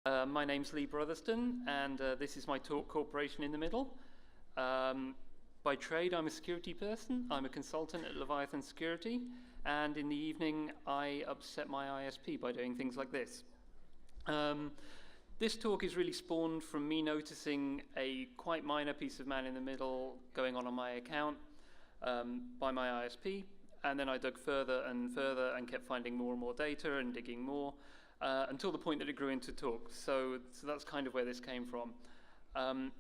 My name's Lee Brotherston, and this is my talk, Corporation in the Middle. By trade, I'm a security person. I'm a consultant at Leviathan Security, and in the evening, I upset my ISP by doing things like this. This talk is really spawned from me noticing a quite minor piece of man in the middle going on my account by my ISP, and then I dug further and further and kept finding more and more data and digging more until the point that it grew into talk. So that's kind of where this came from.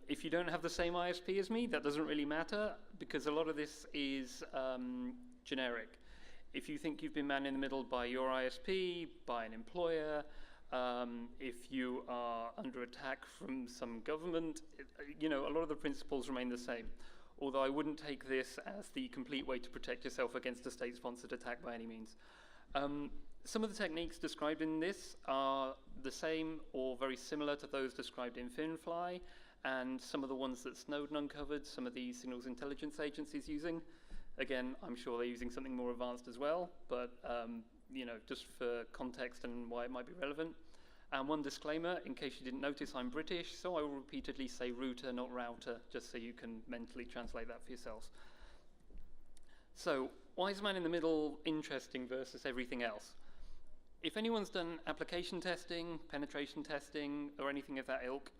If you don't have the same ISP as me, that doesn't really matter because a lot of this is generic. If you think you've been man in the middle by your ISP, by an employer, if you are under attack from some government, a lot of the principles remain the same. Although I wouldn't take this as the complete way to protect yourself against a state-sponsored attack by any means. Some of the techniques described in this are the same or very similar to those described in FinFly, and some of the ones that Snowden uncovered, some of the signals intelligence agencies using. Again, I'm sure they're using something more advanced as well, but just for context and why it might be relevant. And one disclaimer, in case you didn't notice, I'm British, so I will repeatedly say router, not router, just so you can mentally translate that for yourselves. So, why is man in the middle interesting versus everything else? If anyone's done application testing, penetration testing, or anything of that ilk,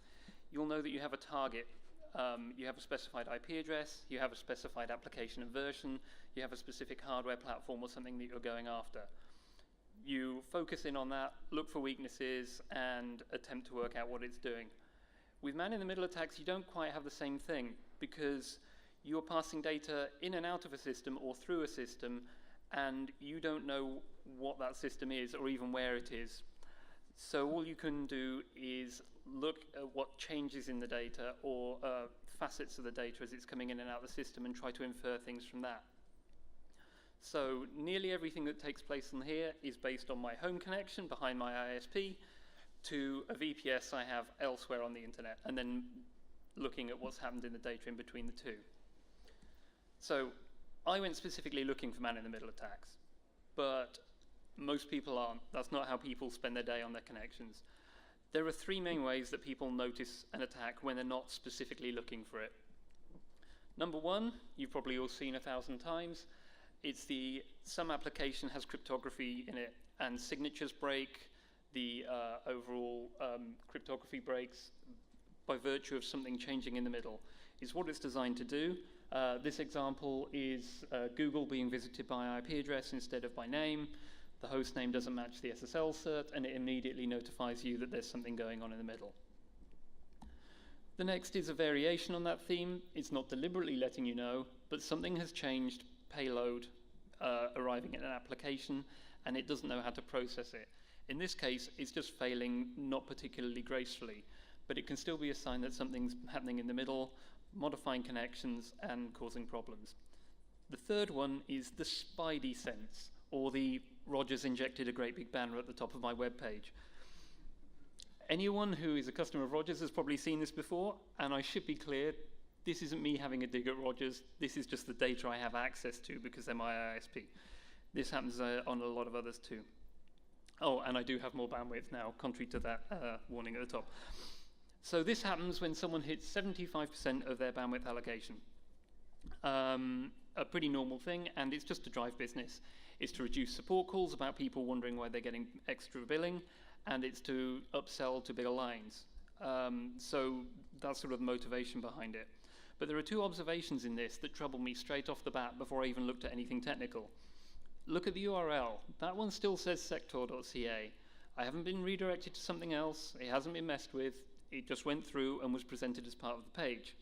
you'll know that you have a target. You have a specified IP address, you have a specified application and version, you have a specific hardware platform or something that you're going after. You focus in on that, look for weaknesses, and attempt to work out what it's doing. With man-in-the-middle attacks, you don't quite have the same thing because you're passing data in and out of a system or through a system, and you don't know what that system is or even where it is. So all you can do is look at what changes in the data or facets of the data as it's coming in and out of the system and try to infer things from that. So nearly everything that takes place in here is based on my home connection behind my ISP to a VPS I have elsewhere on the internet, and then looking at what's happened in the data in between the two. So I went specifically looking for man-in-the-middle attacks, but most people aren't. That's not how people spend their day on their connections. There are three main ways that people notice an attack when they're not specifically looking for it. Number one, you've probably all seen 1,000 times. It's some application has cryptography in it, and signatures break, the overall cryptography breaks by virtue of something changing in the middle. Is what it's designed to do. This example is Google being visited by IP address instead of by name. The host name doesn't match the SSL cert, and it immediately notifies you that there's something going on in the middle. The next is a variation on that theme. It's not deliberately letting you know, but something has changed, payload arriving at an application, and it doesn't know how to process it. In this case, it's just failing, not particularly gracefully, but it can still be a sign that something's happening in the middle, modifying connections and causing problems. The third one is the Spidey sense, or the Rogers injected a great big banner at the top of my web page. Anyone who is a customer of Rogers has probably seen this before, and I should be clear, this isn't me having a dig at Rogers, this is just the data I have access to because they're my ISP. This happens on a lot of others too. Oh, and I do have more bandwidth now, contrary to that warning at the top. So this happens when someone hits 75% of their bandwidth allocation. A pretty normal thing, and it's just to drive business. It's to reduce support calls about people wondering why they're getting extra billing, and it's to upsell to bigger lines. So that's sort of the motivation behind it. But there are two observations in this that trouble me straight off the bat before I even looked at anything technical. Look at the URL. That one still says sector.ca. I haven't been redirected to something else. It hasn't been messed with. It just went through and was presented as part of the page.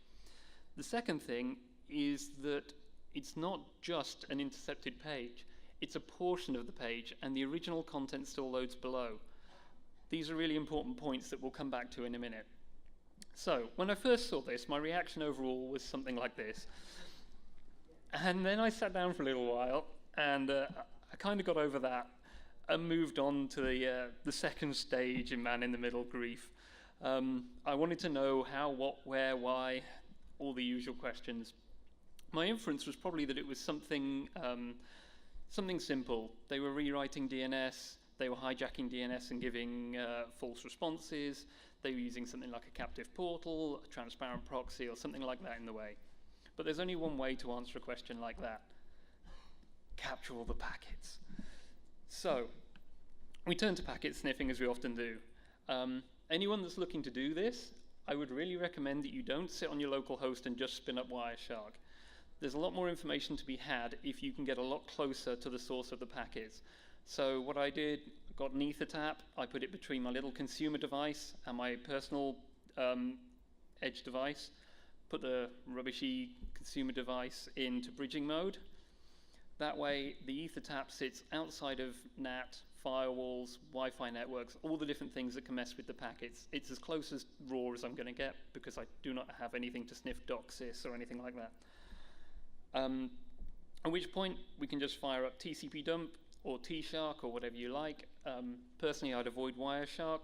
The second thing is that it's not just an intercepted page. It's a portion of the page, and the original content still loads below. These are really important points that we'll come back to in a minute. So, when I first saw this, my reaction overall was something like this. And then I sat down for a little while, and I kind of got over that and moved on to the second stage in man-in-the-middle grief. I wanted to know how, what, where, why, all the usual questions. My inference was probably that it was something simple. They were rewriting DNS, They were hijacking DNS and giving false responses. They were using something like a captive portal, a transparent proxy, or something like that in the way. But there's only one way to answer a question like that. Capture all the packets. So we turn to packet sniffing, as we often do. Anyone that's looking to do this, I would really recommend that you don't sit on your local host and just spin up Wireshark. There's a lot more information to be had if you can get a lot closer to the source of the packets. So what I did, got an ether tap, I put it between my little consumer device and my personal edge device, put the rubbishy consumer device into bridging mode. That way, the ether tap sits outside of NAT, firewalls, Wi-Fi networks, all the different things that can mess with the packets. It's as close as raw as I'm going to get because I do not have anything to sniff DocSys or anything like that. At which point, we can just fire up TCP dump or T-Shark or whatever you like. Personally, I'd avoid Wireshark.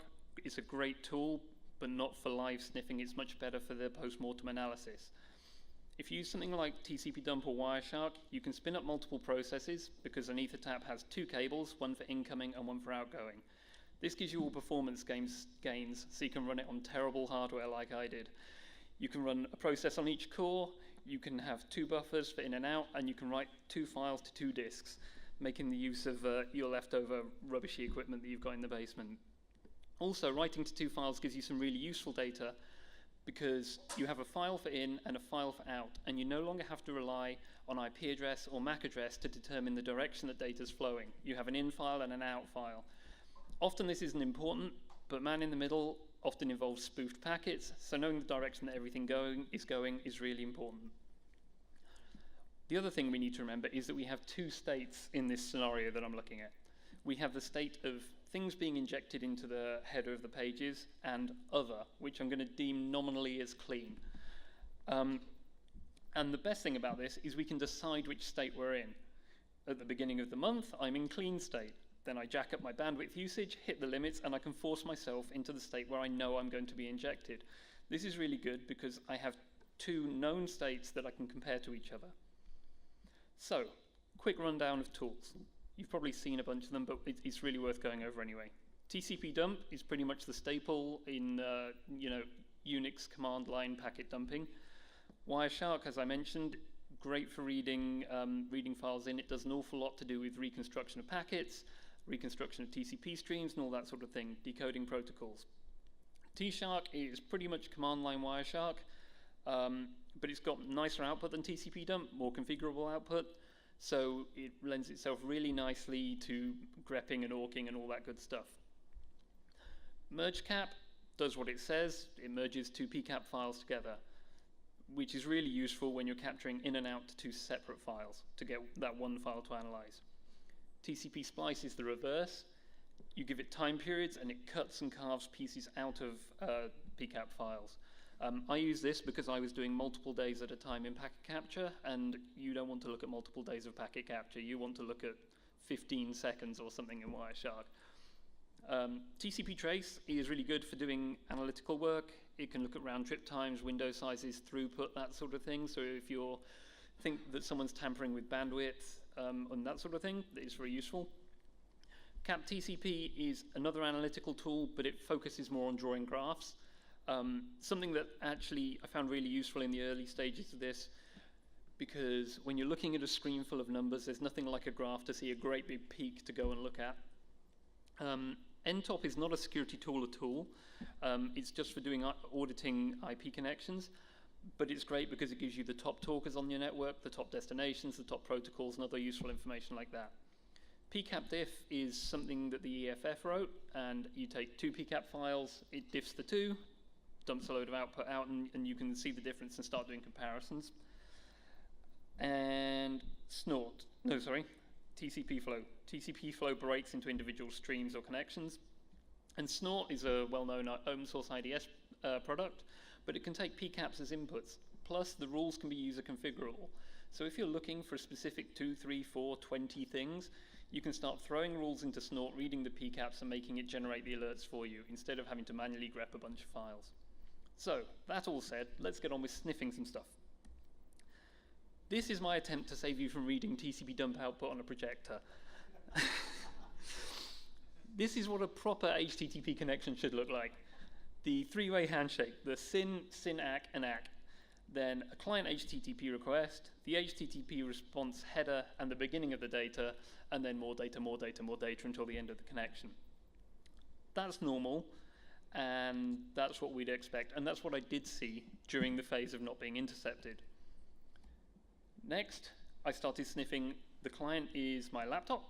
It's a great tool, but not for live sniffing. It's much better for the post-mortem analysis. If you use something like TCP dump or Wireshark, you can spin up multiple processes because an ether tap has two cables, one for incoming and one for outgoing. This gives you all performance gains, so you can run it on terrible hardware like I did. You can run a process on each core, you can have two buffers for in and out, and you can write two files to two disks, making the use of your leftover rubbishy equipment that you've got in the basement. Also, writing to two files gives you some really useful data because you have a file for in and a file for out, and you no longer have to rely on IP address or MAC address to determine the direction that data is flowing. You have an in file and an out file. Often this isn't important, but man in the middle often involves spoofed packets, so knowing the direction that everything is going is really important. The other thing we need to remember is that we have two states in this scenario that I'm looking at. We have the state of things being injected into the header of the pages and other, which I'm going to deem nominally as clean. And the best thing about this is we can decide which state we're in. At the beginning of the month, I'm in clean state. Then I jack up my bandwidth usage, hit the limits, and I can force myself into the state where I know I'm going to be injected. This is really good because I have two known states that I can compare to each other. So, quick rundown of tools. You've probably seen a bunch of them, but it's really worth going over anyway. TCP dump is pretty much the staple in Unix command line packet dumping. Wireshark, as I mentioned, great for reading files in. It does an awful lot to do with reconstruction of packets, reconstruction of TCP streams, and all that sort of thing, decoding protocols. T-Shark is pretty much command line Wireshark, but it's got nicer output than TCP dump, more configurable output. So it lends itself really nicely to grepping and awking and all that good stuff. MergeCap does what it says. It merges two PCAP files together, which is really useful when you're capturing in and out to two separate files to get that one file to analyze. TCP splice is the reverse. You give it time periods and it cuts and carves pieces out of PCAP files. I use this because I was doing multiple days at a time in packet capture, and you don't want to look at multiple days of packet capture. You want to look at 15 seconds or something in Wireshark. TCP trace is really good for doing analytical work. It can look at round trip times, window sizes, throughput, that sort of thing. So if you think that someone's tampering with bandwidth and that sort of thing, it's very useful. Cap TCP is another analytical tool, but it focuses more on drawing graphs. Something that actually I found really useful in the early stages of this, because when you're looking at a screen full of numbers, there's nothing like a graph to see a great big peak to go and look at. NTOP is not a security tool at all. It's just for doing auditing IP connections, but it's great because it gives you the top talkers on your network, the top destinations, the top protocols, and other useful information like that. PCAP diff is something that the EFF wrote, and you take two PCAP files, it diffs the two, dumps a load of output out, and you can see the difference and start doing comparisons. And TCP flow. TCP flow breaks into individual streams or connections. And Snort is a well-known open source IDS product, but it can take PCAPs as inputs. Plus, the rules can be user configurable. So if you're looking for a specific 2, 3, 4, 20 things, you can start throwing rules into Snort, reading the PCAPs, and making it generate the alerts for you, instead of having to manually grep a bunch of files. So, that all said, let's get on with sniffing some stuff. This is my attempt to save you from reading TCP dump output on a projector. This is what a proper HTTP connection should look like. The three-way handshake, the SYN, SYN-ACK, and ACK. Then a client HTTP request, the HTTP response header, and the beginning of the data, and then more data, more data, more data until the end of the connection. That's normal, and that's what we'd expect, and that's what I did see during the phase of not being intercepted. Next, I started sniffing. The client is my laptop,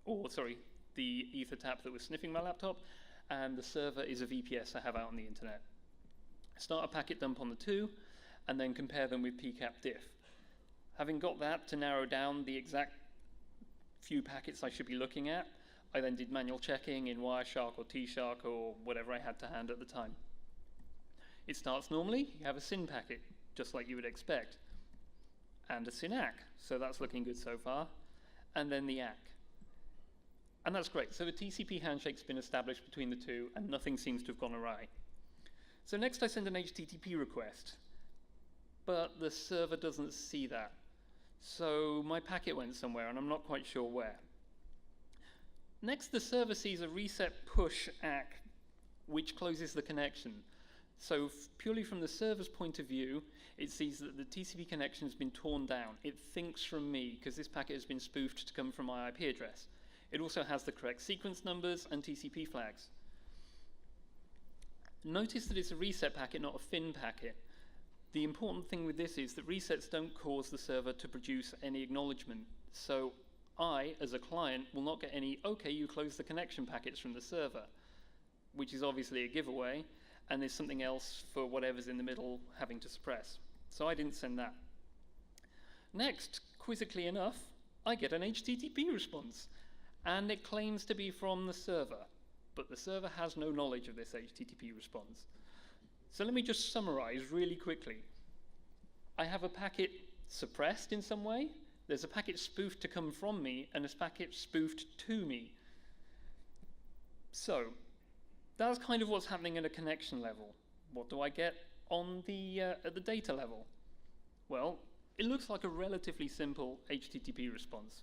or sorry, the ether tap that was sniffing my laptop, and the server is a VPS I have out on the internet. Start a packet dump on the two, and then compare them with pcap diff. Having got that to narrow down the exact few packets I should be looking at, I then did manual checking in Wireshark or T-Shark or whatever I had to hand at the time. It starts normally, you have a SYN packet, just like you would expect, and a SYN-ACK, so that's looking good so far, and then the ACK. And that's great, so the TCP handshake's been established between the two, and nothing seems to have gone awry. So next I send an HTTP request, but the server doesn't see that. So my packet went somewhere, and I'm not quite sure where. Next, the server sees a reset push ACK, which closes the connection. So purely from the server's point of view, it sees that the TCP connection has been torn down. It thinks from me, because this packet has been spoofed to come from my IP address. It also has the correct sequence numbers and TCP flags. Notice that it's a reset packet, not a FIN packet. The important thing with this is that resets don't cause the server to produce any acknowledgement. So I, as a client, will not get any, okay, you close the connection packets from the server, which is obviously a giveaway, and there's something else for whatever's in the middle having to suppress. So I didn't send that. Next, quizzically enough, I get an HTTP response, and it claims to be from the server, but the server has no knowledge of this HTTP response. So let me just summarize really quickly. I have a packet suppressed in some way. There's a packet spoofed to come from me, and a packet spoofed to me. So that's kind of what's happening at a connection level. What do I get on the at the data level? Well, it looks like a relatively simple HTTP response.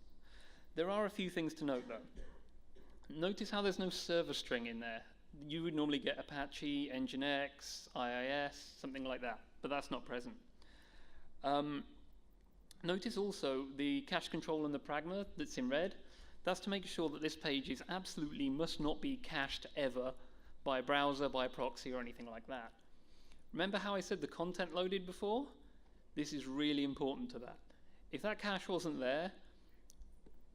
There are a few things to note, though. Notice how there's no server string in there. You would normally get Apache, Nginx, IIS, something like that, but that's not present. Notice also the cache control and the pragma that's in red. That's to make sure that this page is absolutely must not be cached ever by a browser, by a proxy, or anything like that. Remember how I said the content loaded before? This is really important to that. If that cache wasn't there,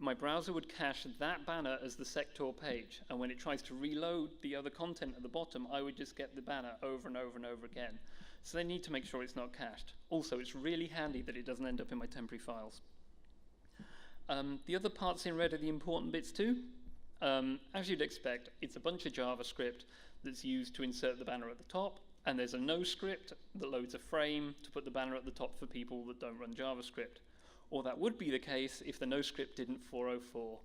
my browser would cache that banner as the SecTor page, and when it tries to reload the other content at the bottom, I would just get the banner over and over and over again. So they need to make sure it's not cached. Also, it's really handy that it doesn't end up in my temporary files. The other parts in red are the important bits too. As you'd expect, it's a bunch of JavaScript that's used to insert the banner at the top, and there's a no script that loads a frame to put the banner at the top for people that don't run JavaScript. Or that would be the case if the no script didn't 404,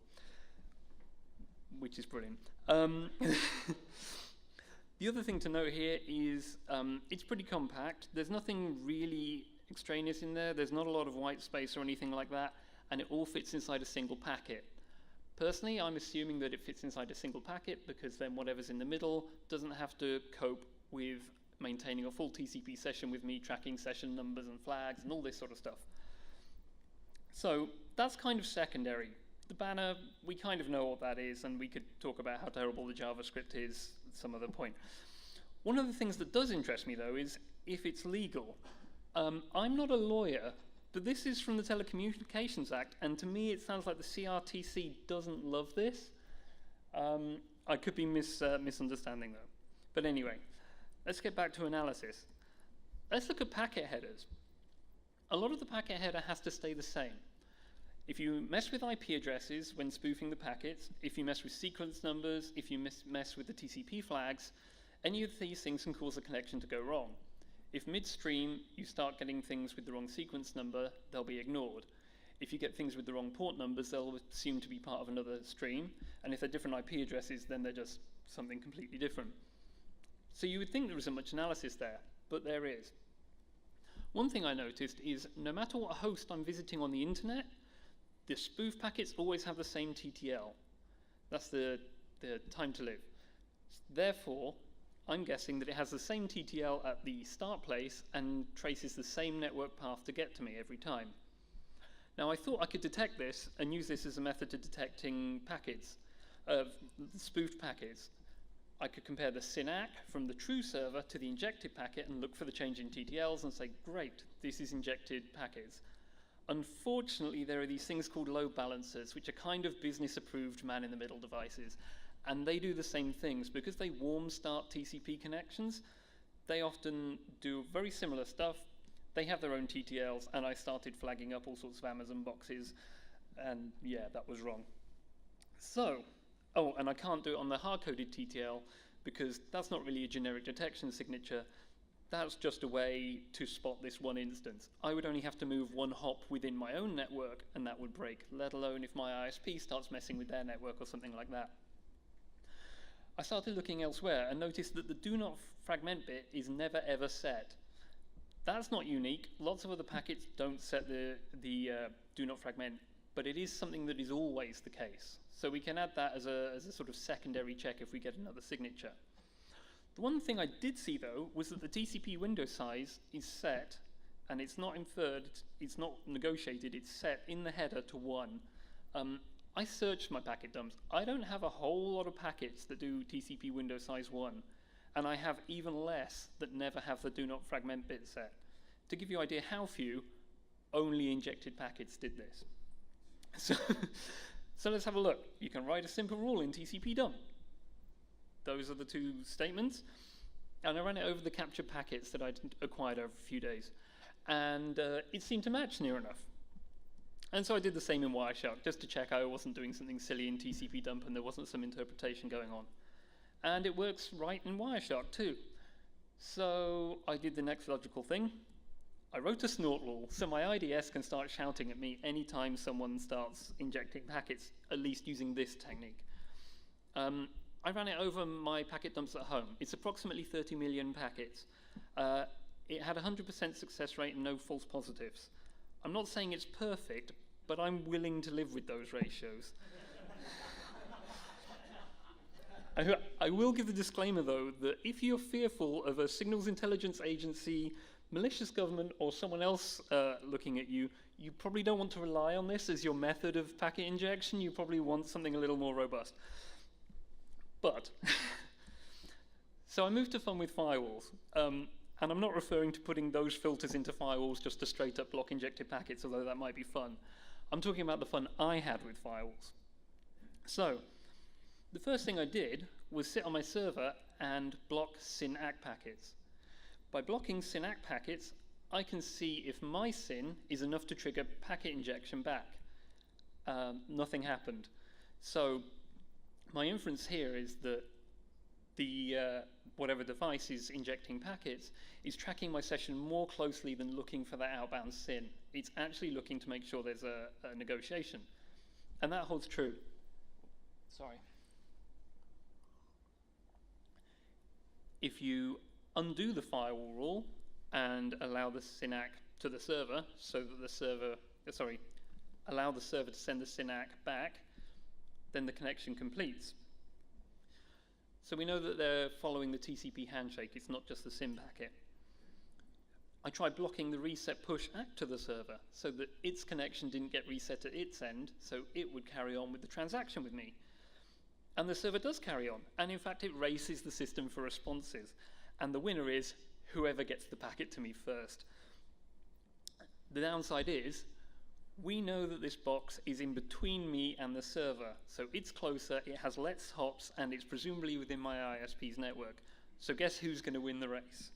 which is brilliant. The other thing to note here is it's pretty compact. There's nothing really extraneous in there. There's not a lot of white space or anything like that, and it all fits inside a single packet. Personally, I'm assuming that it fits inside a single packet because then whatever's in the middle doesn't have to cope with maintaining a full TCP session with me tracking session numbers and flags and all this sort of stuff. So that's kind of secondary. The banner, we kind of know what that is, and we could talk about how terrible the JavaScript is at some other point. One of the things that does interest me, though, is if it's legal. I'm not a lawyer, but this is from the Telecommunications Act, and to me it sounds like the CRTC doesn't love this. I could be misunderstanding, though. But anyway, let's get back to analysis. Let's look at packet headers. A lot of the packet header has to stay the same. If you mess with IP addresses when spoofing the packets, if you mess with sequence numbers, if you mess with the TCP flags, any of these things can cause a connection to go wrong. If midstream you start getting things with the wrong sequence number, they'll be ignored. If you get things with the wrong port numbers, they'll assume to be part of another stream, and if they're different IP addresses, then they're just something completely different. So you would think there isn't much analysis there, but there is. One thing I noticed is no matter what host I'm visiting on the internet, the spoof packets always have the same TTL. That's the the time to live. Therefore, I'm guessing that it has the same TTL at the start place and traces the same network path to get to me every time. Now, I thought I could detect this and use this as a method to detecting packets, spoofed packets. I could compare the SYNAC from the true server to the injected packet and look for the change in TTLs and say, great, this is injected packets. Unfortunately, there are these things called load balancers, which are kind of business-approved man-in-the-middle devices. And they do the same things. Because they warm start TCP connections, they often do very similar stuff. They have their own TTLs, and I started flagging up all sorts of Amazon boxes, and yeah, that was wrong. So, oh, and I can't do it on the hard-coded TTL, because that's not really a generic detection signature. That's just a way to spot this one instance. I would only have to move one hop within my own network, and that would break, let alone if my ISP starts messing with their network or something like that. I started looking elsewhere and noticed that the do not fragment bit is never ever set. That's not unique. Lots of other packets don't set the do not fragment, but it is something that is always the case. So we can add that as a sort of secondary check if we get another signature. The one thing I did see, though, was that the TCP window size is set, and it's not inferred, it's not negotiated, it's set in the header to 1. I searched my packet dumps. I don't have a whole lot of packets that do TCP window size 1, and I have even less that never have the do not fragment bit set. To give you an idea how few, only injected packets did this. So let's have a look. You can write a simple rule in TCP dump. Those are the two statements. And I ran it over the captured packets that I'd acquired over a few days. And it seemed to match near enough. And so I did the same in Wireshark, just to check I wasn't doing something silly in TCP dump and there wasn't some interpretation going on. And it works right in Wireshark too. So I did the next logical thing. I wrote a snort rule so my IDS can start shouting at me anytime someone starts injecting packets, at least using this technique. I ran it over my packet dumps at home. It's approximately 30 million packets. It had 100% success rate and no false positives. I'm not saying it's perfect, but I'm willing to live with those ratios. I will give the disclaimer, though, that if you're fearful of a signals intelligence agency, malicious government, or someone else looking at you, you probably don't want to rely on this as your method of packet injection. You probably want something a little more robust. But, so I moved to fun with firewalls. And I'm not referring to putting those filters into firewalls just to straight up block injected packets, although that might be fun. I'm talking about the fun I had with firewalls. So, the first thing I did was sit on my server and block SYNAC packets. By blocking SYNAC packets, I can see if my SYN is enough to trigger packet injection back. Nothing happened. So, my inference here is that the whatever device is injecting packets is tracking my session more closely than looking for that outbound SYN. It's actually looking to make sure there's a negotiation. And that holds true. Sorry. If you undo the firewall rule and allow the SYNAC to the server so that the server, allow the server to send the SYNAC back, then the connection completes. So we know that they're following the TCP handshake. It's not just the SYN packet. I tried blocking the reset push ACK to the server so that its connection didn't get reset at its end, so it would carry on with the transaction with me. And the server does carry on. And in fact, it races the system for responses. And the winner is whoever gets the packet to me first. The downside is, we know that this box is in between me and the server, so it's closer, it has less hops, and it's presumably within my ISP's network. So guess who's going to win the race?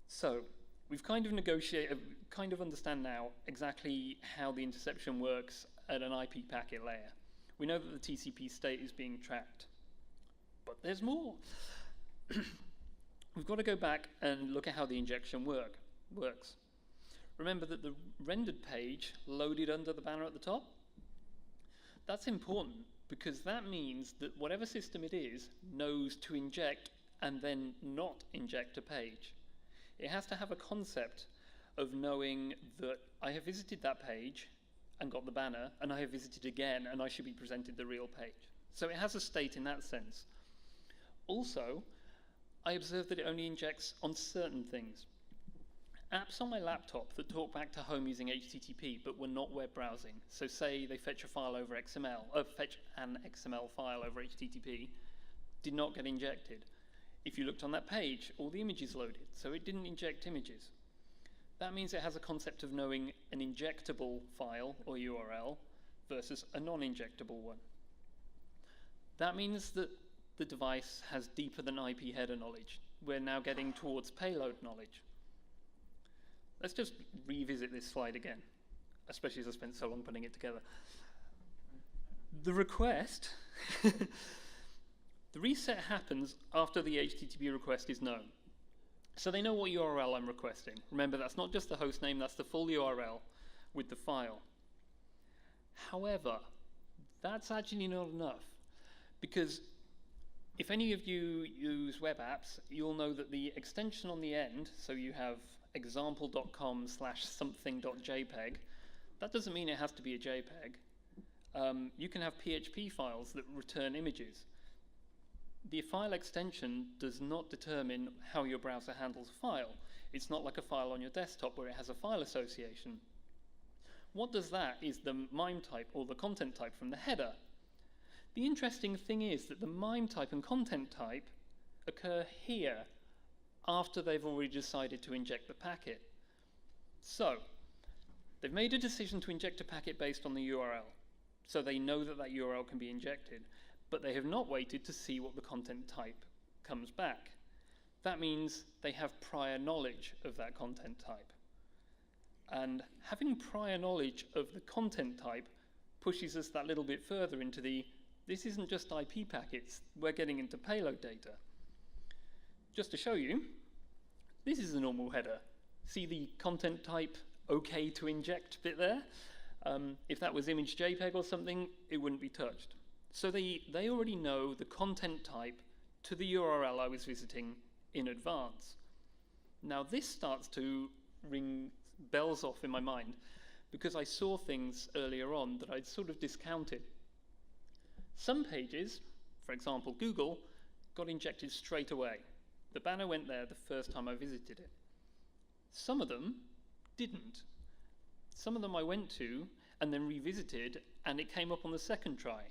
So we've kind of negotiated, kind of understand now exactly how the interception works at an IP packet layer. We know that the TCP state is being tracked, but there's more. We've got to go back and look at how the injection works. Remember that the rendered page loaded under the banner at the top? That's important because that means that whatever system it is knows to inject and then not inject a page. It has to have a concept of knowing that I have visited that page and got the banner, and I have visited again, and I should be presented the real page. So it has a state in that sense. Also, I observed that it only injects on certain things. Apps on my laptop that talk back to home using HTTP but were not web browsing, so say they fetch a file over XML, fetch an XML file over HTTP, did not get injected. If you looked on that page, all the images loaded, so it didn't inject images. That means it has a concept of knowing an injectable file or URL versus a non-injectable one. That means that the device has deeper than IP header knowledge. We're now getting towards payload knowledge. Let's just revisit this slide again, especially as I spent so long putting it together. The request, the reset happens after the HTTP request is known. So they know what URL I'm requesting. Remember, that's not just the host name, that's the full URL with the file. However, that's actually not enough, because if any of you use web apps, you'll know that the extension on the end, so you have example.com/something.jpg, that doesn't mean it has to be a JPEG. You can have PHP files that return images. The file extension does not determine how your browser handles a file. It's not like a file on your desktop where it has a file association. What does that is the MIME type or the content type from the header. The interesting thing is that the MIME type and content type occur here after they've already decided to inject the packet. So, they've made a decision to inject a packet based on the URL. So they know that that URL can be injected, but they have not waited to see what the content type comes back. That means they have prior knowledge of that content type. And having prior knowledge of the content type pushes us that little bit further into this isn't just IP packets, we're getting into payload data. Just to show you, this is a normal header. See the content type OK to inject bit there? If that was image JPEG or something, it wouldn't be touched. So they already know the content type to the URL I was visiting in advance. Now this starts to ring bells off in my mind because I saw things earlier on that I'd sort of discounted. Some pages, for example Google, got injected straight away. The banner went there the first time I visited it. Some of them didn't. Some of them I went to and then revisited and it came up on the second try.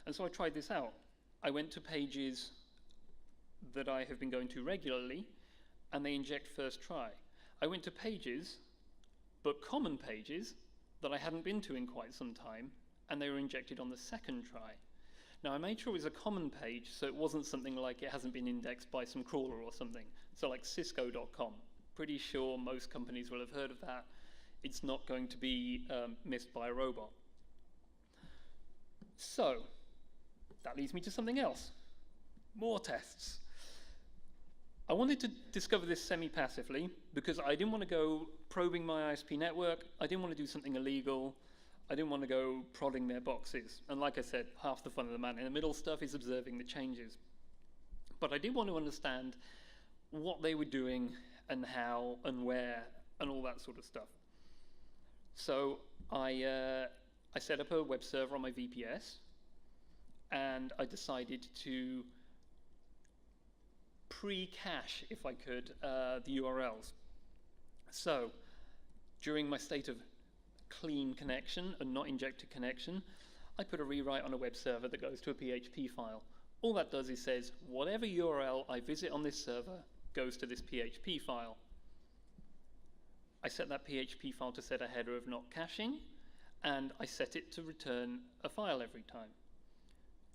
And so I tried this out. I went to pages that I have been going to regularly and they inject first try. I went to pages, but common pages, that I hadn't been to in quite some time and they were injected on the second try. Now I made sure it was a common page so it wasn't something like it hasn't been indexed by some crawler or something. So like Cisco.com. Pretty sure most companies will have heard of that. It's not going to be missed by a robot. So, that leads me to something else. More tests. I wanted to discover this semi-passively because I didn't want to go probing my ISP network. I didn't want to do something illegal. I didn't want to go prodding their boxes. And like I said, half the fun of the man in the middle stuff is observing the changes. But I did want to understand what they were doing and how and where and all that sort of stuff. So I set up a web server on my VPS and I decided to pre-cache, if I could, the URLs. So during my state of clean connection and not injected connection, I put a rewrite on a web server that goes to a PHP file. All that does is says, whatever URL I visit on this server goes to this PHP file. I set that PHP file to set a header of not caching, and I set it to return a file every time.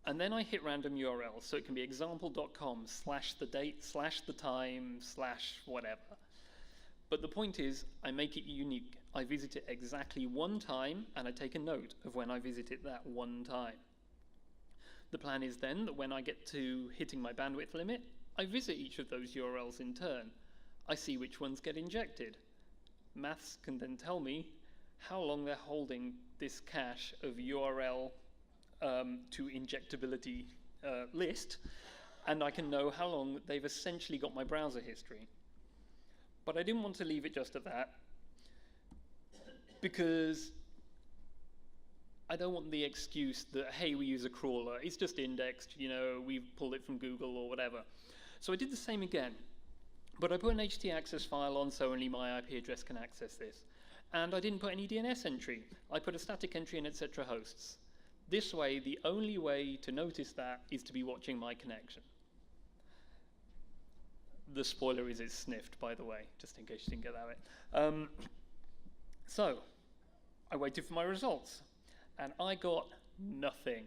And then I hit random URLs, so it can be example.com/the-date/the-time/whatever. But the point is, I make it unique. I visit it exactly one time, and I take a note of when I visit it that one time. The plan is then that when I get to hitting my bandwidth limit, I visit each of those URLs in turn. I see which ones get injected. Maths can then tell me how long they're holding this cache of URL to injectability list, and I can know how long they've essentially got my browser history. But I didn't want to leave it just at that, because I don't want the excuse that, hey, we use a crawler, it's just indexed, we pulled it from Google or whatever. So I did the same again, but I put an htaccess file on so only my IP address can access this. And I didn't put any DNS entry. I put a static entry in etc. hosts. This way, the only way to notice that is to be watching my connection. The spoiler is it's sniffed, by the way, just in case you didn't get that right. So I waited for my results, and I got nothing.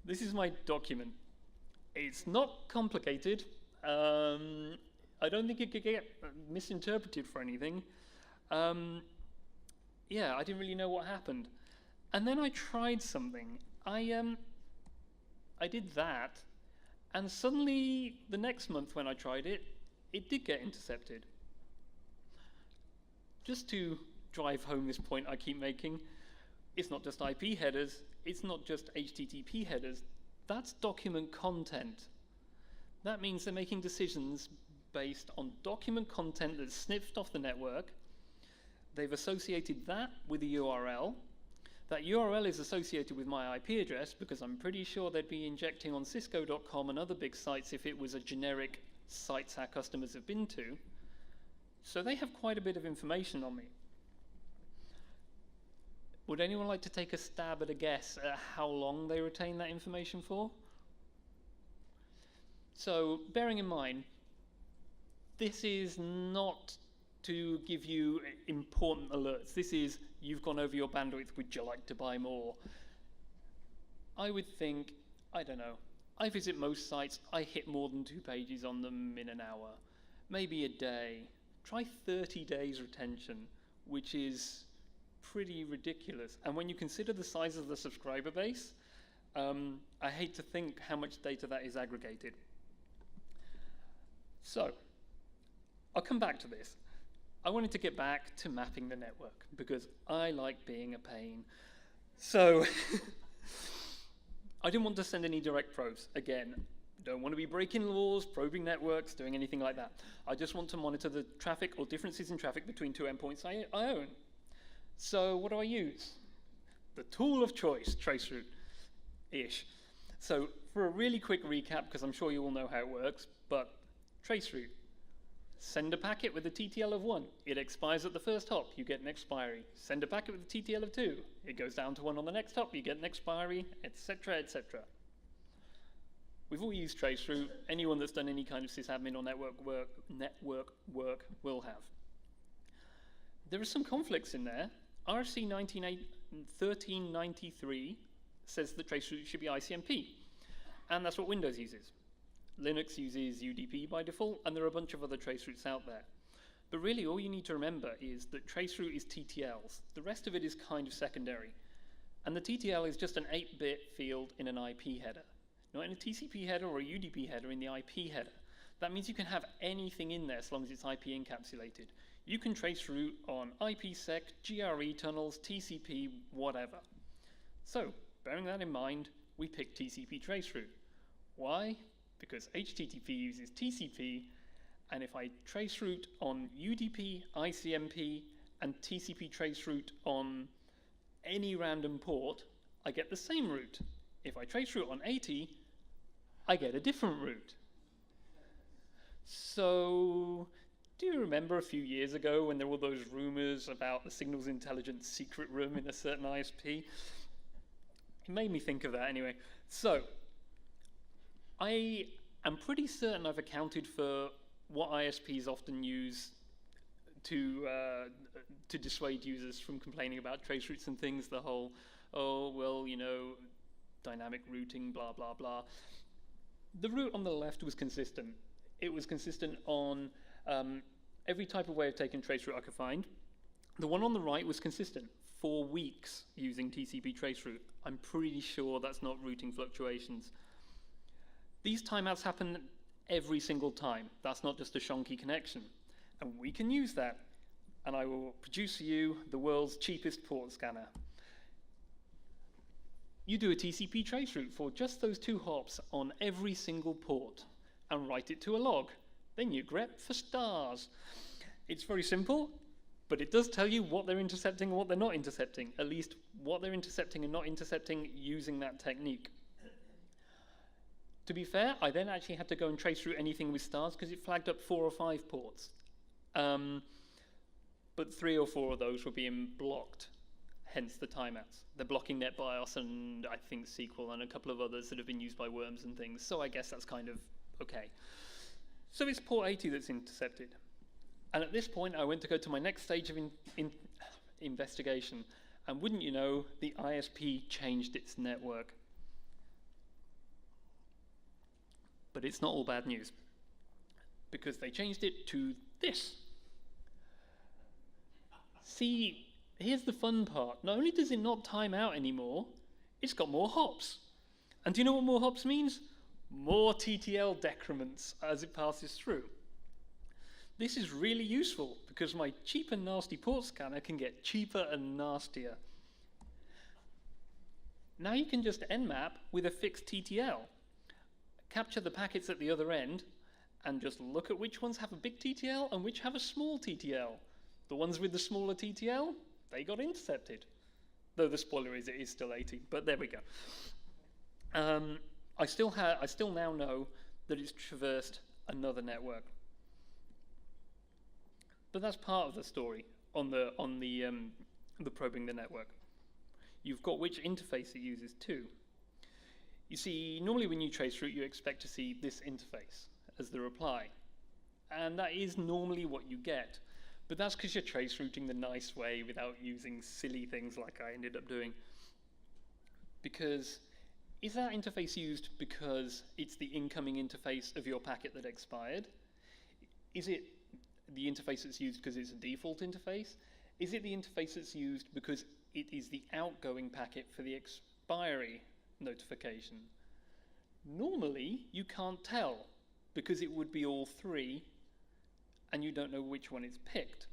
This is my document. It's not complicated. I don't think it could get misinterpreted for anything. Yeah, I didn't really know what happened. And then I tried something. I did that, and suddenly the next month when I tried it, it did get intercepted. Just to drive home this point I keep making, it's not just IP headers, it's not just HTTP headers, that's document content. That means they're making decisions based on document content that's sniffed off the network. They've associated that with a URL. That URL is associated with my IP address because I'm pretty sure they'd be injecting on Cisco.com and other big sites if it was a generic sites our customers have been to. So they have quite a bit of information on me. Would anyone like to take a stab at a guess at how long they retain that information for? So bearing in mind, this is not to give you important alerts. This is, you've gone over your bandwidth, would you like to buy more? I would think, I don't know, I visit most sites, I hit more than 2 pages on them in an hour, maybe a day. Try 30 days retention, which is pretty ridiculous. And when you consider the size of the subscriber base, I hate to think how much data that is aggregated. So, I'll come back to this. I wanted to get back to mapping the network because I like being a pain. So, I didn't want to send any direct probes. Again, don't want to be breaking laws, probing networks, doing anything like that. I just want to monitor the traffic or differences in traffic between 2 endpoints I own. So what do I use? The tool of choice, traceroute-ish. So for a really quick recap, because I'm sure you all know how it works, but traceroute. Send a packet with a TTL of 1. It expires at the first hop. You get an expiry. Send a packet with a TTL of 2. It goes down to 1 on the next hop. You get an expiry, etc., etc. We've all used traceroute. Anyone that's done any kind of sysadmin or network work will have. There are some conflicts in there. RFC 1393 says that traceroute should be ICMP, and that's what Windows uses. Linux uses UDP by default, and there are a bunch of other traceroutes out there. But really, all you need to remember is that traceroute is TTLs. The rest of it is kind of secondary. And the TTL is just an 8-bit field in an IP header, not in a TCP header or a UDP header in the IP header. That means you can have anything in there as long as it's IP encapsulated. You can traceroute on IPsec, GRE tunnels, TCP, whatever. So, bearing that in mind, we picked TCP traceroute. Why? Because HTTP uses TCP, and if I traceroute on UDP, ICMP, and TCP traceroute on any random port, I get the same route. If I traceroute on 80, I get a different route. So, do you remember a few years ago when there were those rumors about the signals intelligence secret room in a certain ISP? It made me think of that anyway. So, I am pretty certain I've accounted for what ISPs often use to dissuade users from complaining about traceroutes and things, the whole, oh, well, you know, dynamic routing, blah, blah, blah. The route on the left was consistent. It was consistent on every type of way of taking traceroute I could find. The one on the right was consistent, 4 weeks using TCP traceroute. I'm pretty sure that's not routing fluctuations. These timeouts happen every single time. That's not just a shonky connection. And we can use that. And I will produce for you the world's cheapest port scanner. You do a TCP traceroute for just those 2 hops on every single port and write it to a log. Then you grep for stars. It's very simple. But it does tell you what they're intercepting and what they're not intercepting, at least what they're intercepting and not intercepting using that technique. To be fair, I then actually had to go and trace through anything with stars because it flagged up 4 or 5 ports. But 3 or 4 of those were being blocked, hence the timeouts. They're blocking NetBIOS and I think SQL and a couple of others that have been used by worms and things, so I guess that's kind of okay. So it's port 80 that's intercepted. And at this point, I went to go to my next stage of investigation, and wouldn't you know, the ISP changed its network. But it's not all bad news, because they changed it to this. See, here's the fun part. Not only does it not time out anymore, it's got more hops. And do you know what more hops means? More TTL decrements as it passes through. This is really useful because my cheap and nasty port scanner can get cheaper and nastier. Now you can just nmap with a fixed TTL. Capture the packets at the other end and just look at which ones have a big TTL and which have a small TTL. The ones with the smaller TTL, they got intercepted. Though the spoiler is it is still 80, but there we go. I still now know that it's traversed another network. But that's part of the story on the probing the network. You've got which interface it uses too. You see, normally when you trace route, you expect to see this interface as the reply. And that is normally what you get. But that's because you're trace routing the nice way without using silly things like I ended up doing. Because is that interface used because it's the incoming interface of your packet that expired? Is it the interface that's used because it's a default interface? Is it the interface that's used because it is the outgoing packet for the expiry notification? Normally, you can't tell because it would be all 3 and you don't know which one it's picked.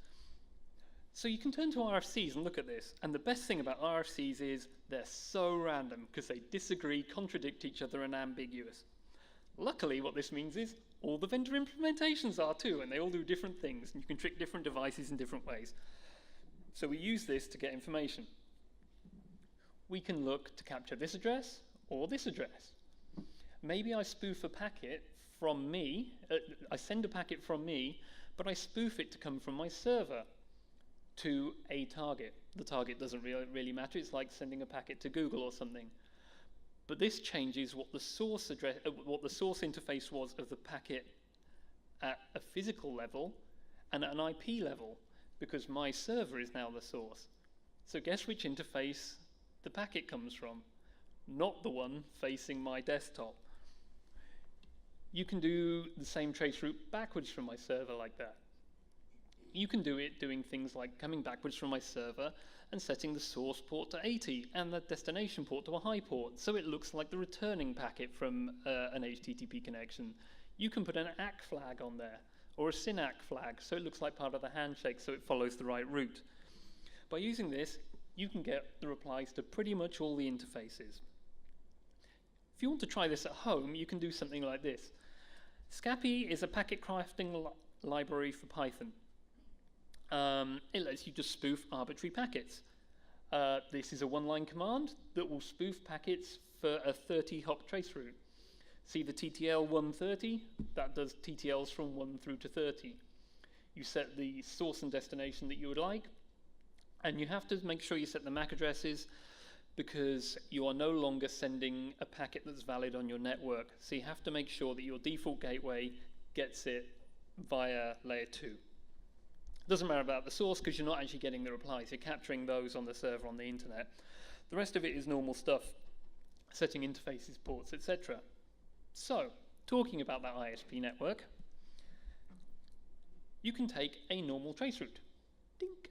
So you can turn to RFCs and look at this, and the best thing about RFCs is they're so random because they disagree, contradict each other, and ambiguous. Luckily, what this means is all the vendor implementations are too, and they all do different things, and you can trick different devices in different ways. So we use this to get information. We can look to capture this address or this address. Maybe I spoof a packet from me, I send a packet from me, but I spoof it to come from my server to a target. The target doesn't really matter, it's like sending a packet to Google or something. But this changes what the source address, what the source interface was of the packet at a physical level and at an IP level, because my server is now the source. So guess which interface the packet comes from? Not the one facing my desktop. You can do the same trace route backwards from my server like that. You can do it doing things like coming backwards from my server and setting the source port to 80 and the destination port to a high port, so it looks like the returning packet from an HTTP connection. You can put an ACK flag on there, or a SYNAC flag, so it looks like part of the handshake, so it follows the right route. By using this, you can get the replies to pretty much all the interfaces. If you want to try this at home, you can do something like this. Scapy is a packet crafting library for Python. It lets you just spoof arbitrary packets. This is a one-line command that will spoof packets for a 30-hop trace route. See the TTL 130? That does TTLs from 1 through to 30. You set the source and destination that you would like, and you have to make sure you set the MAC addresses because you are no longer sending a packet that's valid on your network. So you have to make sure that your default gateway gets it via layer 2. Doesn't matter about the source because you're not actually getting the replies. You're capturing those on the server on the internet. The rest of it is normal stuff, setting interfaces, ports, etc. So, talking about that ISP network, you can take a normal trace route. Dink.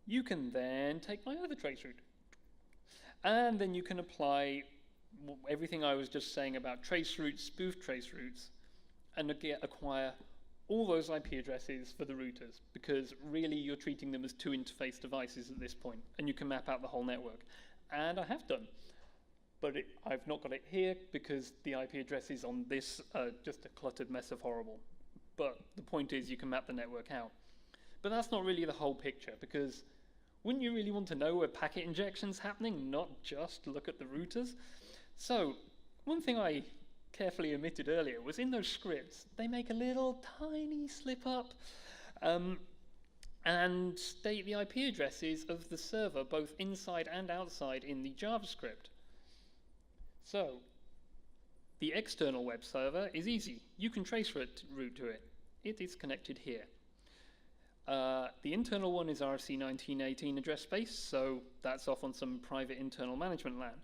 You can then take my other trace route. And then you can apply everything I was just saying about trace routes, spoof trace routes, and acquire all those IP addresses for the routers, because really you're treating them as 2 interface devices at this point, and you can map out the whole network. And I have done, but I've not got it here because the IP addresses on this are just a cluttered mess of horrible. But the point is you can map the network out. But that's not really the whole picture, because wouldn't you really want to know where packet injection's happening, not just look at the routers? So one thing I carefully omitted earlier was in those scripts, they make a little tiny slip up and state the IP addresses of the server both inside and outside in the JavaScript. So the external web server is easy. You can trace route to it. It is connected here. The internal one is RFC 1918 address space, so that's off on some private internal management LAN.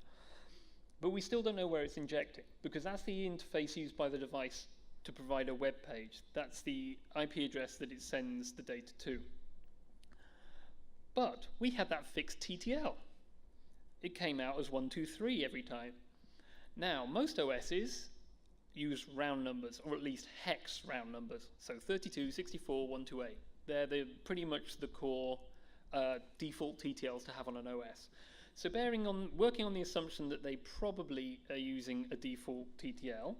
But we still don't know where it's injecting, because that's the interface used by the device to provide a web page. That's the IP address that it sends the data to. But we had that fixed TTL. It came out as 123 every time. Now, most OSs use round numbers, or at least hex round numbers, so 32, 64, 128. They're pretty much the core default TTLs to have on an OS. So working on the assumption that they probably are using a default TTL,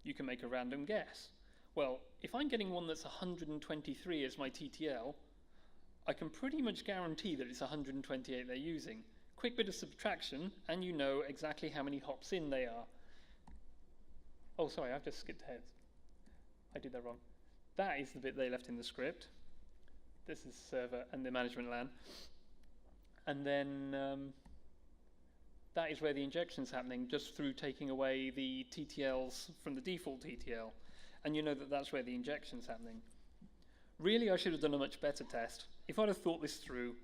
you can make a random guess. Well, if I'm getting one that's 123 as my TTL, I can pretty much guarantee that it's 128 they're using. Quick bit of subtraction, and you know exactly how many hops in they are. Oh, sorry, I've just skipped ahead. I did that wrong. That is the bit they left in the script. This is server and the management LAN. And then that is where the injection's happening, just through taking away the TTLs from the default TTL. And you know that that's where the injection's happening. Really, I should have done a much better test. If I'd have thought this through,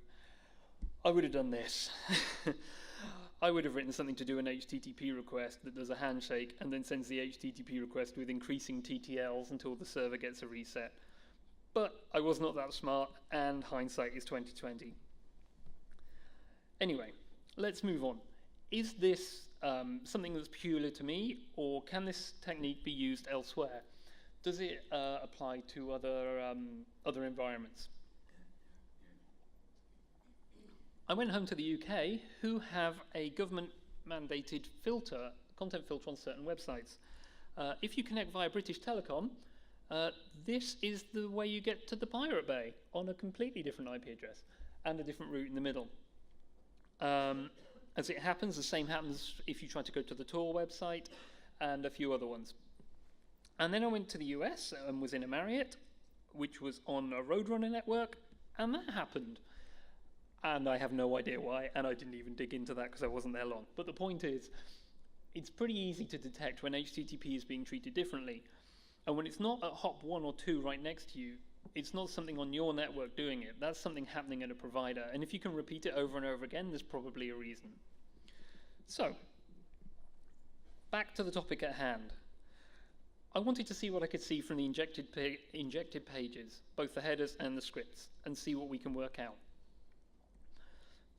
I would have done this. I would have written something to do an HTTP request that does a handshake and then sends the HTTP request with increasing TTLs until the server gets a reset. But I was not that smart, and hindsight is 2020. Anyway, let's move on. Is this something that's peculiar to me, or can this technique be used elsewhere? Does it apply to other environments? I went home to the UK, who have a government-mandated filter, content filter on certain websites. If you connect via British Telecom, this is the way you get to the Pirate Bay on a completely different IP address and a different route in the middle. As it happens, the same happens if you try to go to the Tor website and a few other ones. And then I went to the US and was in a Marriott, which was on a Roadrunner network, and that happened. And I have no idea why, and I didn't even dig into that because I wasn't there long. But the point is, it's pretty easy to detect when HTTP is being treated differently. And when it's not at hop 1 or 2 right next to you, it's not something on your network doing it. That's something happening at a provider. And if you can repeat it over and over again, there's probably a reason. So, back to the topic at hand. I wanted to see what I could see from the injected pages, both the headers and the scripts, and see what we can work out.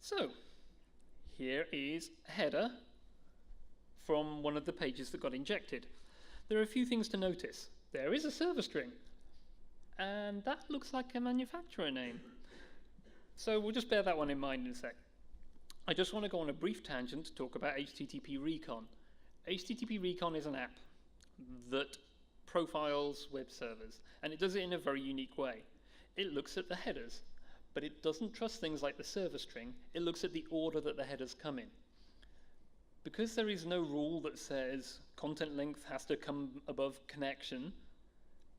So, here is a header from one of the pages that got injected. There are a few things to notice. There is a server string, and that looks like a manufacturer name. So we'll just bear that one in mind in a sec. I just want to go on a brief tangent to talk about HTTP Recon. HTTP Recon is an app that profiles web servers, and it does it in a very unique way. It looks at the headers, but it doesn't trust things like the server string. It looks at the order that the headers come in. Because there is no rule that says content length has to come above connection,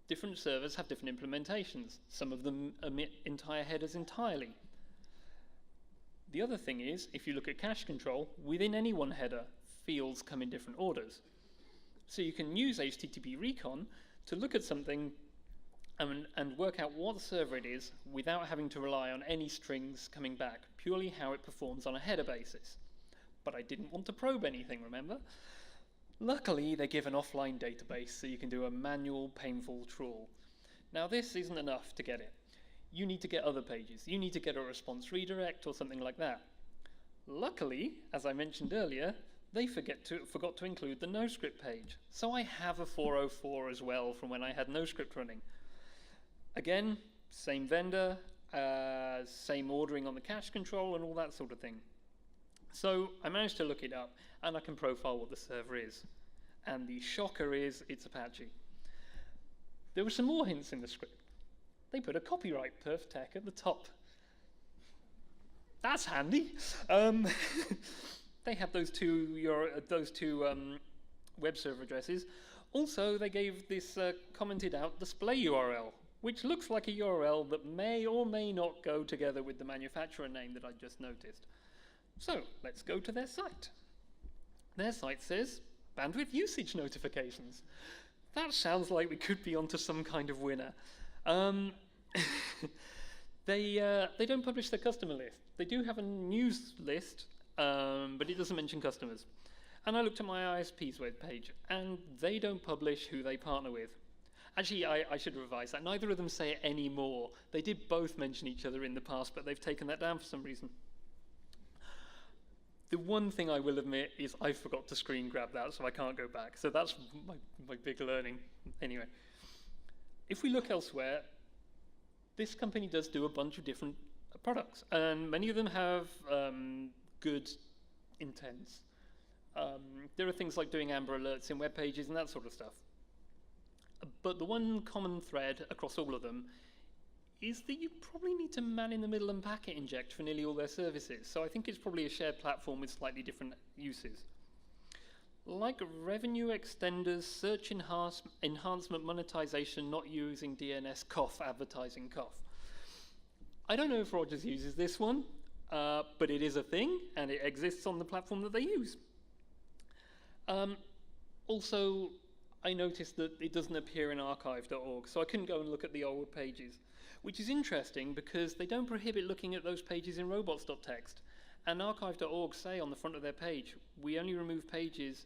different servers have different implementations. Some of them omit entire headers entirely. The other thing is, if you look at cache control, within any one header, fields come in different orders. So you can use HTTP Recon to look at something and work out what server it is without having to rely on any strings coming back, purely how it performs on a header basis. But I didn't want to probe anything, remember? Luckily, they give an offline database so you can do a manual, painful trawl. Now, this isn't enough to get it. You need to get other pages. You need to get a response redirect or something like that. Luckily, as I mentioned earlier, they forgot to include the NoScript page. So I have a 404 as well from when I had NoScript running. Again, same vendor, same ordering on the cache control and all that sort of thing. So I managed to look it up, and I can profile what the server is. And the shocker is, it's Apache. There were some more hints in the script. they put a copyright perf tech at the top. That's handy. They have those two web server addresses. Also, they gave this commented out display URL, which looks like a URL that may or may not go together with the manufacturer name that I just noticed. So let's go to their site. Their site says bandwidth usage notifications. That sounds like we could be onto some kind of winner. They don't publish their customer list. They do have a news list, but it doesn't mention customers. And I looked at my ISP's webpage, and they don't publish who they partner with. Actually, I should revise that. Neither of them say it anymore. They did both mention each other in the past, but they've taken that down for some reason. The one thing I will admit is I forgot to screen grab that, so I can't go back. So that's my big learning. Anyway, if we look elsewhere, this company does do a bunch of different products, and many of them have good intents. There are things like doing Amber Alerts in web pages and that sort of stuff. But the one common thread across all of them is that you probably need to man-in-the-middle and packet inject for nearly all their services. So I think it's probably a shared platform with slightly different uses. Like revenue extenders, search enhancement monetization, not using DNS, cough, advertising, cough. I don't know if Rogers uses this one, but it is a thing, and it exists on the platform that they use. Also, I noticed that it doesn't appear in archive.org, so I couldn't go and look at the old pages, which is interesting because they don't prohibit looking at those pages in robots.txt. And archive.org say on the front of their page, we only remove pages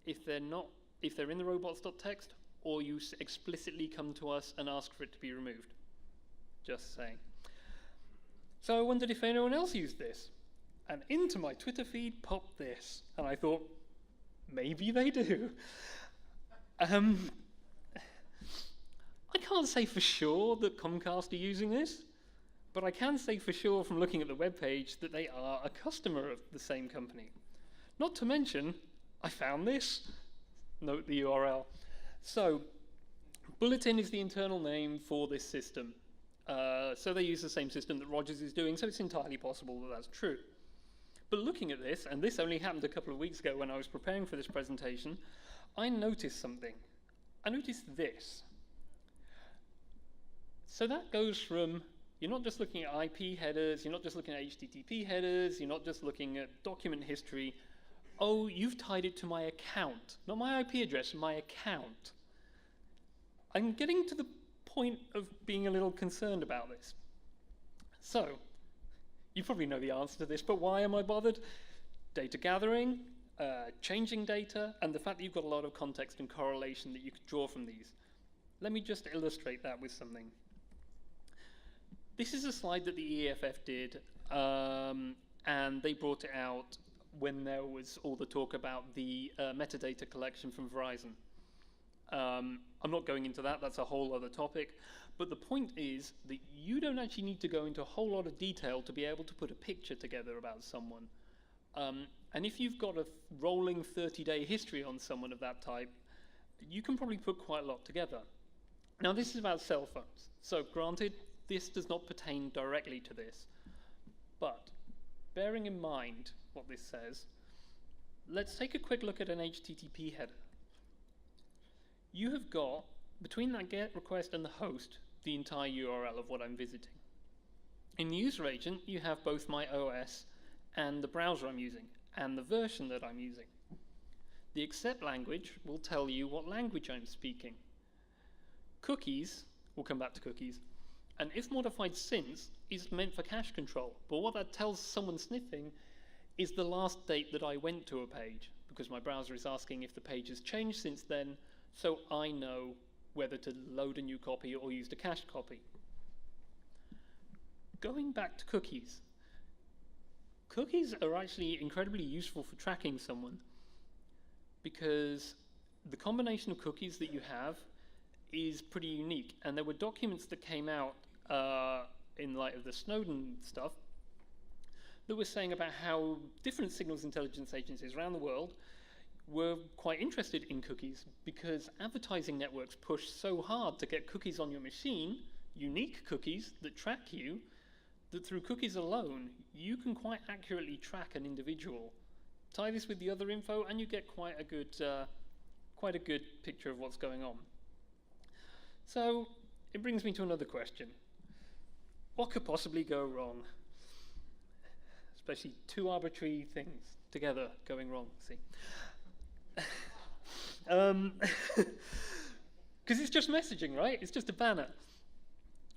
if they're in the robots.txt, or you explicitly come to us and ask for it to be removed. Just saying. So I wondered if anyone else used this. And into my Twitter feed popped this. And I thought, maybe they do. I can't say for sure that Comcast are using this, but I can say for sure from looking at the webpage that they are a customer of the same company. Not to mention, I found this. Note the URL. So, Bulletin is the internal name for this system. So they use the same system that Rogers is doing, so it's entirely possible that that's true. But looking at this, and this only happened a couple of weeks ago when I was preparing for this presentation, I noticed something. I noticed this. So that goes from, you're not just looking at IP headers, you're not just looking at HTTP headers, you're not just looking at document history. Oh, you've tied it to my account. Not my IP address, my account. I'm getting to the point of being a little concerned about this. So, you probably know the answer to this, but why am I bothered? Data gathering, changing data, and the fact that you've got a lot of context and correlation that you could draw from these. Let me just illustrate that with something. This is a slide that the EFF did, and they brought it out when there was all the talk about the metadata collection from Verizon. I'm not going into that, that's a whole other topic. But the point is that you don't actually need to go into a whole lot of detail to be able to put a picture together about someone. And if you've got a rolling 30-day history on someone of that type, you can probably put quite a lot together. Now, this is about cell phones. So granted, this does not pertain directly to this. But bearing in mind what this says, let's take a quick look at an HTTP header. You have got, between that GET request and the host, the entire URL of what I'm visiting. In the user agent, you have both my OS and the browser I'm using, and the version that I'm using. The accept language will tell you what language I'm speaking. Cookies, we'll come back to cookies, and if modified since is meant for cache control, but what that tells someone sniffing is the last date that I went to a page, because my browser is asking if the page has changed since then, so I know whether to load a new copy or use the cached copy. Going back to cookies. Cookies are actually incredibly useful for tracking someone because the combination of cookies that you have is pretty unique. And there were documents that came out in light of the Snowden stuff that were saying about how different signals intelligence agencies around the world were quite interested in cookies because advertising networks push so hard to get cookies on your machine unique cookies that track you, that through cookies alone, you can quite accurately track an individual. Tie this with the other info, and you get quite a good picture of what's going on. So it brings me to another question. What could possibly go wrong? Especially two arbitrary things together going wrong, see? Because it's just messaging, right? It's just a banner.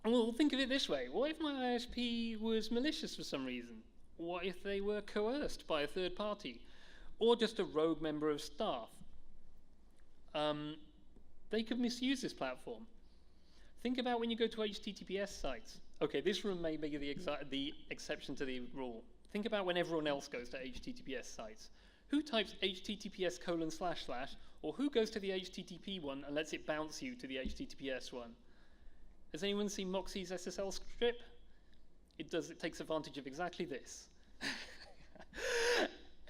Well, think of it this way. What if my ISP was malicious for some reason? What if they were coerced by a third party? Or just a rogue member of staff? They could misuse this platform. Think about when you go to HTTPS sites. Okay, this room may be the exception to the rule. Think about when everyone else goes to HTTPS sites. Who types https:// or who goes to the HTTP one and lets it bounce you to the HTTPS one? Has anyone seen Moxie's SSL strip? It does. It takes advantage of exactly this.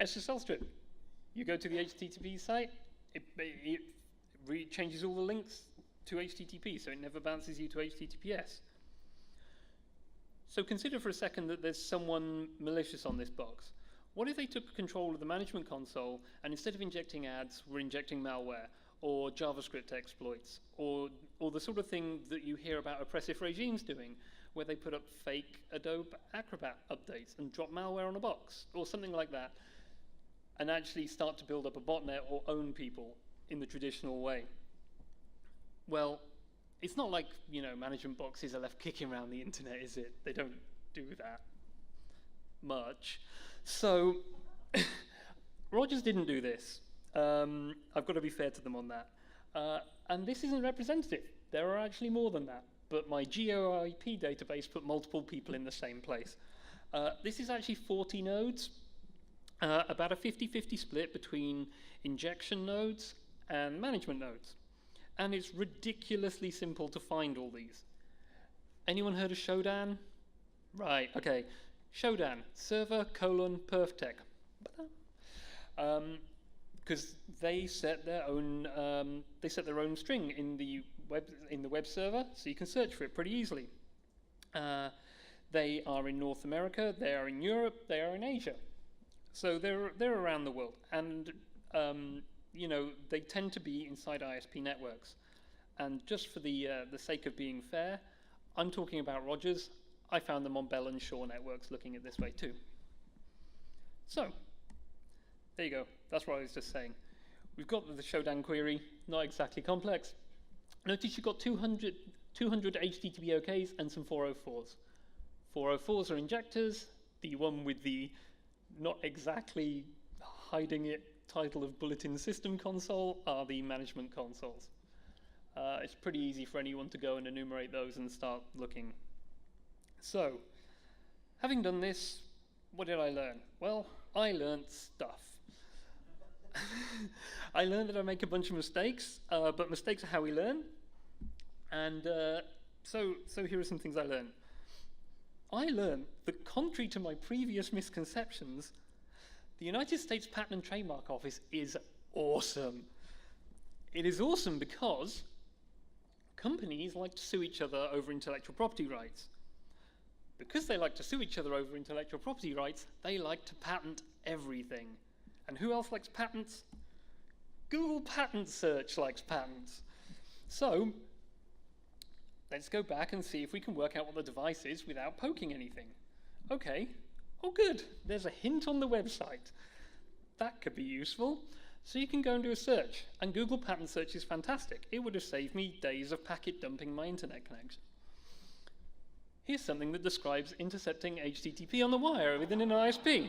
SSL strip. You go to the HTTP site, it changes all the links to HTTP, so it never bounces you to HTTPS. So consider for a second that there's someone malicious on this box. What if they took control of the management console and instead of injecting ads, were injecting malware or JavaScript exploits or the sort of thing that you hear about oppressive regimes doing, where they put up fake Adobe Acrobat updates and drop malware on a box or something like that, and actually start to build up a botnet or own people in the traditional way? Well, it's not like, management boxes are left kicking around the internet, is it? They don't do that much. So Rogers didn't do this. I've got to be fair to them on that. And this isn't representative. There are actually more than that. But my GeoIP database put multiple people in the same place. This is actually 40 nodes, about a 50-50 split between injection nodes and management nodes. And it's ridiculously simple to find all these. Anyone heard of Shodan? Right, okay. Shodan, server, perftech. Because they set their own string in the web server, so you can search for it pretty easily. They are in North America, they are in Europe, they are in Asia. So they're around the world, and they tend to be inside ISP networks. And just for the sake of being fair, I'm talking about Rogers. I found them on Bell and Shaw networks looking at this way too. So, there you go. That's what I was just saying. We've got the Shodan query, not exactly complex. Notice you've got 200 HTTP OKs and some 404s. 404s are injectors. The one with the not exactly hiding it title of Bulletin System Console are the management consoles. It's pretty easy for anyone to go and enumerate those and start looking. So, having done this, what did I learn? Well, I learned stuff. I learned that I make a bunch of mistakes, but mistakes are how we learn. And so here are some things I learned. I learned that contrary to my previous misconceptions, the United States Patent and Trademark Office is awesome. It is awesome because companies like to sue each other over intellectual property rights. Because they like to sue each other over intellectual property rights, they like to patent everything. And who else likes patents? Google Patent Search likes patents. So, let's go back and see if we can work out what the device is without poking anything. Okay, oh good, there's a hint on the website. That could be useful. So you can go and do a search, and Google Patent Search is fantastic. It would have saved me days of packet dumping my internet connection. Here's something that describes intercepting HTTP on the wire within an ISP.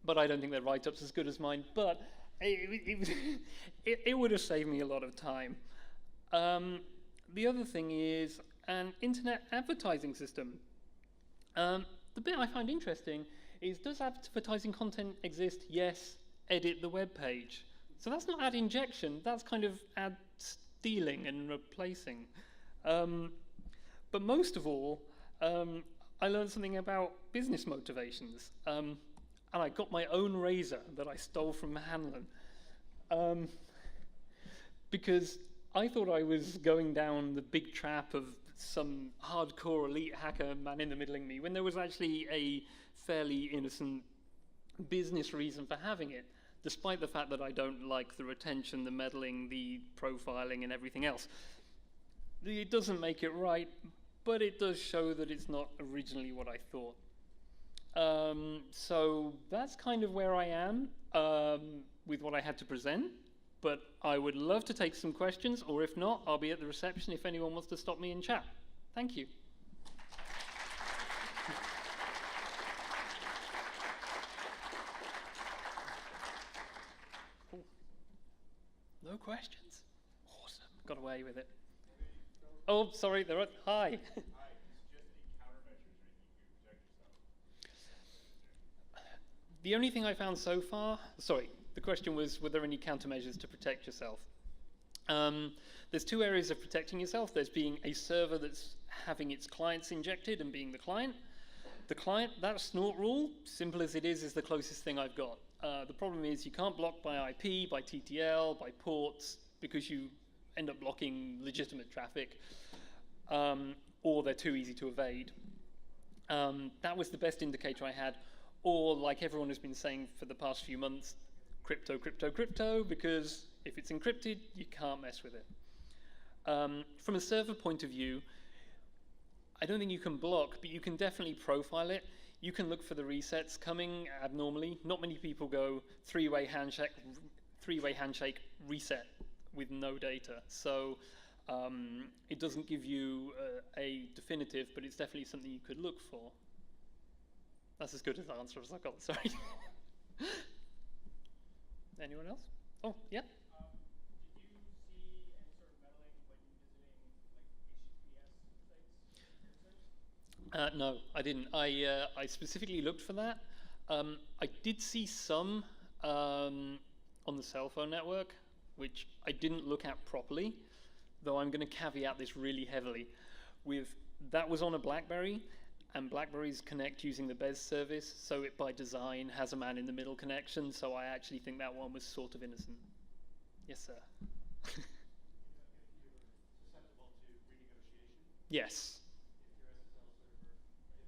But I don't think their write-up's as good as mine, but it would have saved me a lot of time. The other thing is an internet advertising system. The bit I find interesting is, does advertising content exist? Yes, edit the web page. So that's not ad injection, that's kind of ad stealing and replacing. But most of all, I learned something about business motivations. And I got my own razor that I stole from Hanlon. Because I thought I was going down the big trap of some hardcore elite hacker man-in-the-middling me, when there was actually a fairly innocent business reason for having it, despite the fact that I don't like the retention, the meddling, the profiling, and everything else. It doesn't make it right, but it does show that it's not originally what I thought. So that's kind of where I am with what I had to present, but I would love to take some questions, or if not, I'll be at the reception if anyone wants to stop me and chat. Thank you. No questions? Awesome. Got away with it. Oh, sorry. There are. Hi. Hi. Is just any countermeasures or anything you protect yourself? The only thing I found so far. Sorry. The question was, were there any countermeasures to protect yourself? There's two areas of protecting yourself. There's being a server that's having its clients injected and being the client. The client, that snort rule, simple as it is the closest thing I've got. The problem is you can't block by IP, by TTL, by ports, because you end up blocking legitimate traffic, or they're too easy to evade. That was the best indicator I had. Or, like everyone has been saying for the past few months, crypto, crypto, crypto, because if it's encrypted, you can't mess with it. From a server point of view, I don't think you can block, but you can definitely profile it. You can look for the resets coming abnormally. Not many people go three-way handshake, reset with no data. So it doesn't give you a definitive, but it's definitely something you could look for. That's as good an answer as I got, sorry. Anyone else? Oh, yeah? Did you see any sort of meddling when visiting HTTPS sites? No, I didn't. I specifically looked for that. I did see some on the cell phone network, which I didn't look at properly, though I'm going to caveat this really heavily. That was on a BlackBerry, and BlackBerries connect using the Bez service, so it by design has a man-in-the-middle connection, so I actually think that one was sort of innocent. Yes, sir. If you're susceptible to renegotiation? Yes. If your SSL server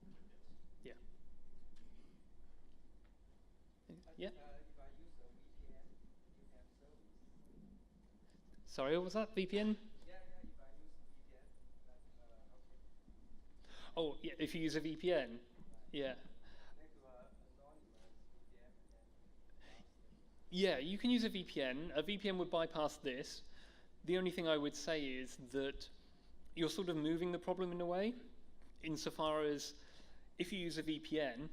can be renegotiated, Yeah. Yeah. If I use a VPN, you have service. Sorry, what was that? VPN? Yeah, if I use a VPN, okay. Oh, yeah, if you use a VPN. Yeah. Make anonymous VPN and Yeah, you can use a VPN. A VPN would bypass this. The only thing I would say is that you're sort of moving the problem in a way, insofar as if you use a VPN,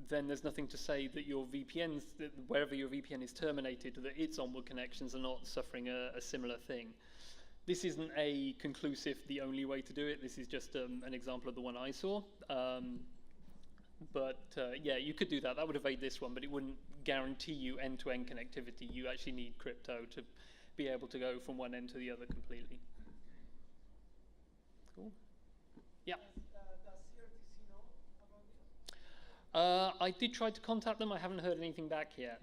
then there's nothing to say that your VPNs, that wherever your VPN is terminated, that its onward connections are not suffering a similar thing. This isn't a conclusive, the only way to do it. This is just an example of the one I saw. Yeah, you could do that. That would evade this one, but it wouldn't guarantee you end-to-end connectivity. You actually need crypto to be able to go from one end to the other completely. Cool. Yeah. does CRTC know about this? I did try to contact them. I haven't heard anything back yet.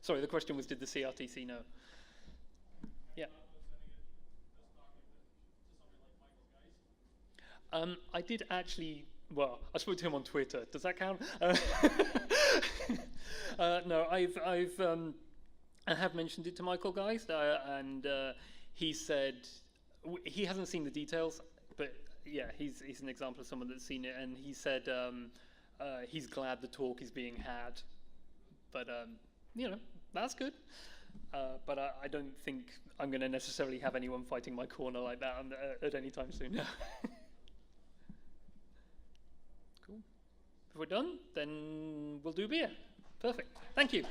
Sorry, the question was, did the CRTC know? Yeah. I did actually, well, I spoke to him on Twitter. Does that count? No, I have mentioned it to Michael Geist, and he said he hasn't seen the details, but yeah, he's an example of someone that's seen it, and he said he's glad the talk is being had, but you know, that's good. But I don't think I'm going to necessarily have anyone fighting my corner like that at any time soon. Cool. If we're done, then we'll do beer. Perfect. Thank you.